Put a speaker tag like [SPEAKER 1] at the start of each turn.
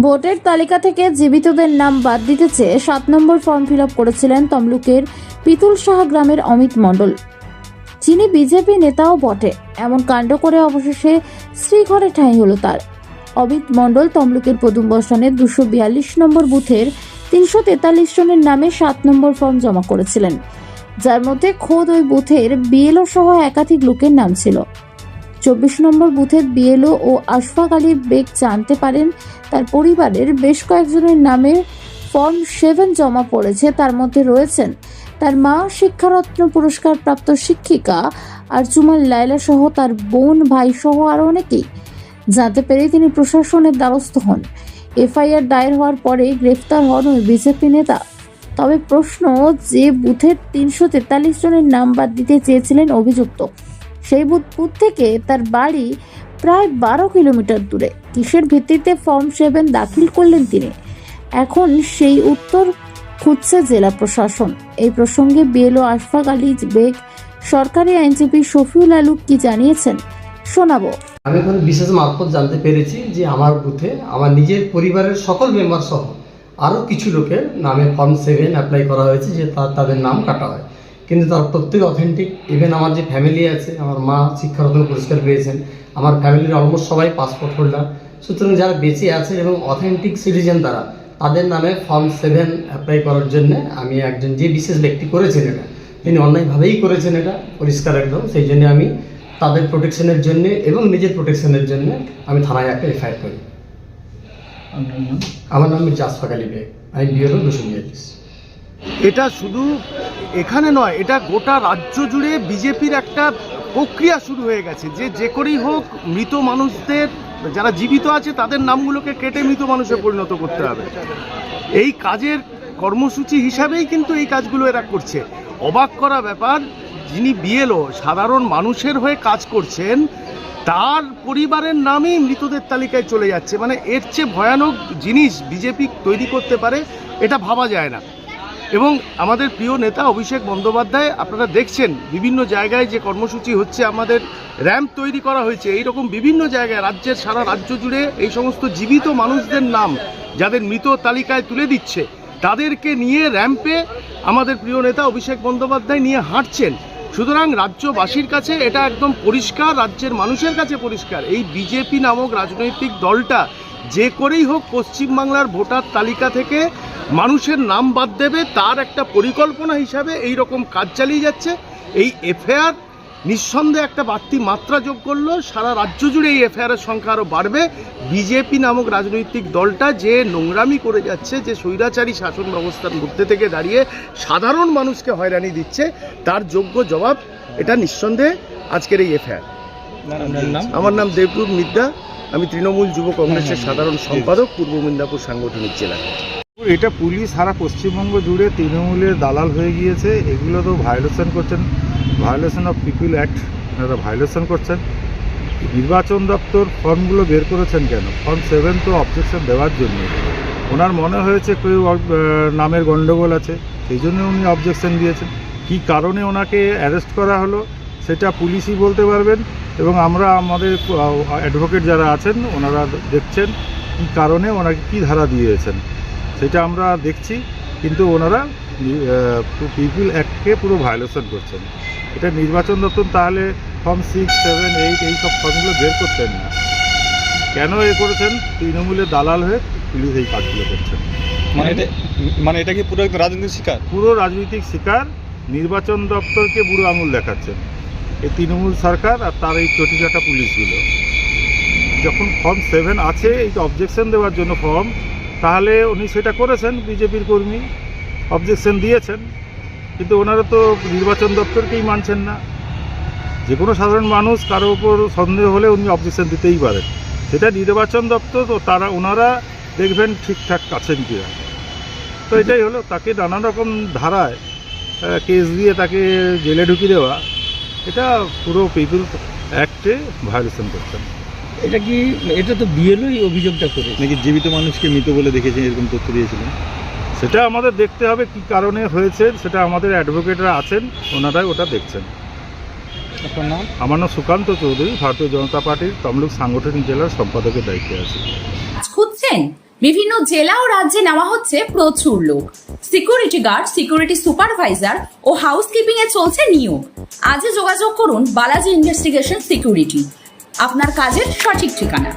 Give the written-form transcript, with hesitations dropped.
[SPEAKER 1] ভোটের তালিকা থেকে জীবিতদের নাম বাদ দিতে চেয়ে 7 নম্বর ফর্ম ফিল আপ করেছিলেন তমলুকের পিতুলসাহা গ্রামের অমিত মণ্ডল, যিনি বিজেপি নেতাও বটে। এমন কাণ্ড করে অবশেষে শ্রীঘরে ঠাঁই হলো তার। অমিত মণ্ডল তমলুকের পদুম বসানের 242 নম্বর বুথের 343 জনের নামে 7 নম্বর ফর্ম জমা করেছিলেন, যার মধ্যে খোদ ওই বুথের বিএলও সহ একাধিক লোকের নাম ছিল। 24 নম্বর বুথের বিএলও ও আশফাক আলী বেগ জানতে পারেন তার পরিবারের বেশ কয়েকজনের নামে ফর্ম 7 জমা পড়েছে। তার মধ্যে রয়েছেন তার মা, শিক্ষারত্ন পুরস্কার প্রাপ্ত শিক্ষিকা আরজুমান লায়লা সহ তার বোন, ভাই সহ আরো অনেকেই। জানতে পেরে তিনি প্রশাসনের দ্বারস্থ হন। এফআইআর দায়ের হওয়ার পরে গ্রেফতার হন ওই বিজেপি নেতা। তবে প্রশ্ন, যে বুথের 343 জনের নাম বাদ দিতে চেয়েছিলেন অভিযুক্ত, সেই বুথ থেকে তার বাড়ি প্রায় 12 কিলোমিটার দূরে। কিসের ভিত্তিতে ফর্ম 7 দাখিল করলেন তিনি? এখন সেই উত্তর খুঁজছে জেলা প্রশাসন। এই প্রসঙ্গে বিএলও আশফাক আলী বেগ সরকারি আইনজীবী শফিউল আলম কি জানিয়েছেন শোনাবো।
[SPEAKER 2] আমি এখন বিশেষ মারফত জানতে পেরেছি যে আমার বুথে আমার নিজের পরিবারের সকল মেম্বার সহ আরও কিছু লোকের নামে ফর্ম 7 অ্যাপ্লাই করা হয়েছে, যে তাদের নাম কাটা হয়, কিন্তু তার প্রত্যেক অথেন্টিক। ইভেন আমার যে ফ্যামিলি আছে, আমার মা শিক্ষারত্ন পুরস্কার পেয়েছেন, আমার ফ্যামিলির অলমোস্ট সবাই পাসপোর্ট হোল্ডার। সুতরাং যারা বেঁচে আছে এবং অথেন্টিক সিটিজেন তারা, তাদের নামে ফর্ম 7 অ্যাপ্লাই করার জন্য আমি একজন যে বিশেষ ব্যক্তি করেছেন এটা, তিনি অন্যায়ভাবেই করেছেন, এটা পরিষ্কার একদম। সেই জন্য আমি তাদের প্রোটেকশনের জন্য এবং নিজের প্রোটেকশনের জন্য আমি থানায় একটা এফআইআর করি। আমার নাম মির্জা আশফাক আলী বেগ, আমি বিএলও 242।
[SPEAKER 3] এটা শুধু এখানে নয়, এটা গোটা রাজ্য জুড়ে বিজেপির একটা প্রক্রিয়া শুরু হয়ে গেছে, যে করেই হোক মৃত মানুষদের, যারা জীবিত আছে তাদের নামগুলোকে কেটে মৃত মানুষে পরিণত করতে হবে। এই কাজের কর্মসূচি হিসাবেই কিন্তু এই কাজগুলো এরা করছে। অবাক করা ব্যাপার, যিনি বিএলও সাধারণ মানুষের হয়ে কাজ করছেন, তার পরিবারের নামেই মৃতদের তালিকায় চলে যাচ্ছে। মানে এর চেয়ে ভয়ানক জিনিস বিজেপি তৈরি করতে পারে এটা ভাবা যায় না। এবং আমাদের প্রিয় নেতা অভিষেক বন্দ্যোপাধ্যায়, আপনারা দেখছেন বিভিন্ন জায়গায় যে কর্মসূচি হচ্ছে, আমাদের র্যাম্প তৈরি করা হয়েছে, এই রকম বিভিন্ন জায়গায় রাজ্যের সারা রাজ্য জুড়ে এই সমস্ত জীবিত মানুষদের নাম যাদের মৃত তালিকায় তুলে দিচ্ছে, তাদেরকে নিয়ে র্যাম্পে আমাদের প্রিয় নেতা অভিষেক বন্দ্যোপাধ্যায় নিয়ে হাঁটছেন। সুতরাং রাজ্যবাসীর কাছে এটা একদম পরিষ্কার, রাজ্যের মানুষের কাছে পরিষ্কার, এই বিজেপি নামক রাজনৈতিক দলটা যে করেই হোক পশ্চিমবাংলার ভোটার তালিকা থেকে মানুষের নাম বাদ দেবে, তার একটা পরিকল্পনা হিসাবে এই রকম কাজ চালিয়ে যাচ্ছে। এই এফআইআর নিঃসন্দেহে একটা বাড়তি মাত্রা যোগ করলো, সারা রাজ্য জুড়ে এই এফআইআরের সংখ্যা আরও বাড়বে। বিজেপি নামক রাজনৈতিক দলটা যে নোংরামি করে যাচ্ছে, যে স্বৈরাচারী শাসন ব্যবস্থার মধ্যে থেকে দাঁড়িয়ে সাধারণ মানুষকে হয়রানি দিচ্ছে, তার যোগ্য জবাব এটা নিঃসন্দেহে আজকের এই এফআইআর। আমার নাম দেবরূপ মিদ্যা, আমি তৃণমূল যুব কংগ্রেসের সাধারণ সম্পাদক, পূর্ব মেদিনীপুর সাংগঠনিক জেলা।
[SPEAKER 4] এটা পুলিশ সারা পশ্চিমবঙ্গ জুড়ে তৃণমূলের দালাল হয়ে গিয়েছে। এগুলো তো ভায়োলেশন করছেন, ভায়োলেশন অফ পিপল অ্যাক্ট, এনারা ভায়োলেশন করছেন। নির্বাচন দপ্তর ফর্মগুলো বের করেছেন কেন? ফর্ম 7 তো অবজেকশন দেওয়ার জন্য, ওনার মনে হয়েছে কেউ নামের গণ্ডগোল আছে, সেই জন্য উনি অবজেকশন দিয়েছেন। কী কারণে ওনাকে অ্যারেস্ট করা হলো সেটা পুলিশই বলতে পারবেন, এবং আমরা আমাদের অ্যাডভোকেট যারা আছেন ওনারা দেখছেন কী কারণে ওনাকে কী ধারা দিয়েছেন সেটা আমরা দেখছি। কিন্তু ওনারা পিপল অ্যাক্টকে পুরো ভায়োলেশন করছেন। এটা নির্বাচন দপ্তর তাহলে ফর্ম 6, 7, 8 এই সব ফর্মগুলো বের করতেন না। কেন এ করেছেন? তৃণমূলের দালাল হয়ে পুলিশ এই কাজগুলো করছেন।
[SPEAKER 5] মানে এটা কি পুরো একটা রাজনৈতিক শিকার?
[SPEAKER 4] পুরো রাজনৈতিক শিকার। নির্বাচন দপ্তরকে বুড়ো আঙুল দেখাচ্ছেন এই তৃণমূল সরকার আর তার এই চটিচাটা পুলিশগুলো। যখন ফর্ম 7 আছে এই অবজেকশন দেওয়ার জন্য ফর্ম, তাহলে উনি সেটা করেছেন, বিজেপির কর্মী অবজেকশন দিয়েছেন, কিন্তু ওনারা তো নির্বাচন দপ্তরকেই মানছেন না। যে কোনো সাধারণ মানুষ কারো উপর সন্দেহ হলে উনি অবজেকশন দিতেই পারেন, সেটা নির্বাচন দপ্তর তো ওনারা দেখবেন ঠিকঠাক আছেন কিনা। তো এটাই হলো, তাকে নানান রকম ধারায় কেস দিয়ে তাকে জেলে ঢুকিয়ে দেওয়া, এটা পুরো পিপল অ্যাক্টে ভায়োলেশন করছেন।
[SPEAKER 5] এটা তো বিএলওই অভিযোগটা করে নাকি জীবিত মানুষকে মৃত বলে দেখেছেন, এরকম তথ্য দিয়েছিলেন।
[SPEAKER 4] সেটা আমাদের দেখতে হবে কী কারণে হয়েছে, সেটা আমাদের অ্যাডভোকেটরা আছেন, ওনারাই ওটা দেখছেন।
[SPEAKER 5] আপনার নাম?
[SPEAKER 4] আমার নাম সুকান্ত চৌধুরী, ভারতীয় জনতা পার্টির তমলুক সাংগঠনিক জেলার সম্পাদকের দায়িত্বে আছি।
[SPEAKER 6] খুঁজছেন বিভিন্ন জেলা ও রাজ্যে নেওয়া হচ্ছে প্রচুর লোক। সিকিউরিটি গার্ড, সিকিউরিটি সুপারভাইজার ও হাউসকিপিং এ চলছে নিয়োগ। আজই যোগাযোগ করুন বালাজি ইনভেস্টিগেশন সিকিউরিটি, আপনার কাজের সঠিক ঠিকানা।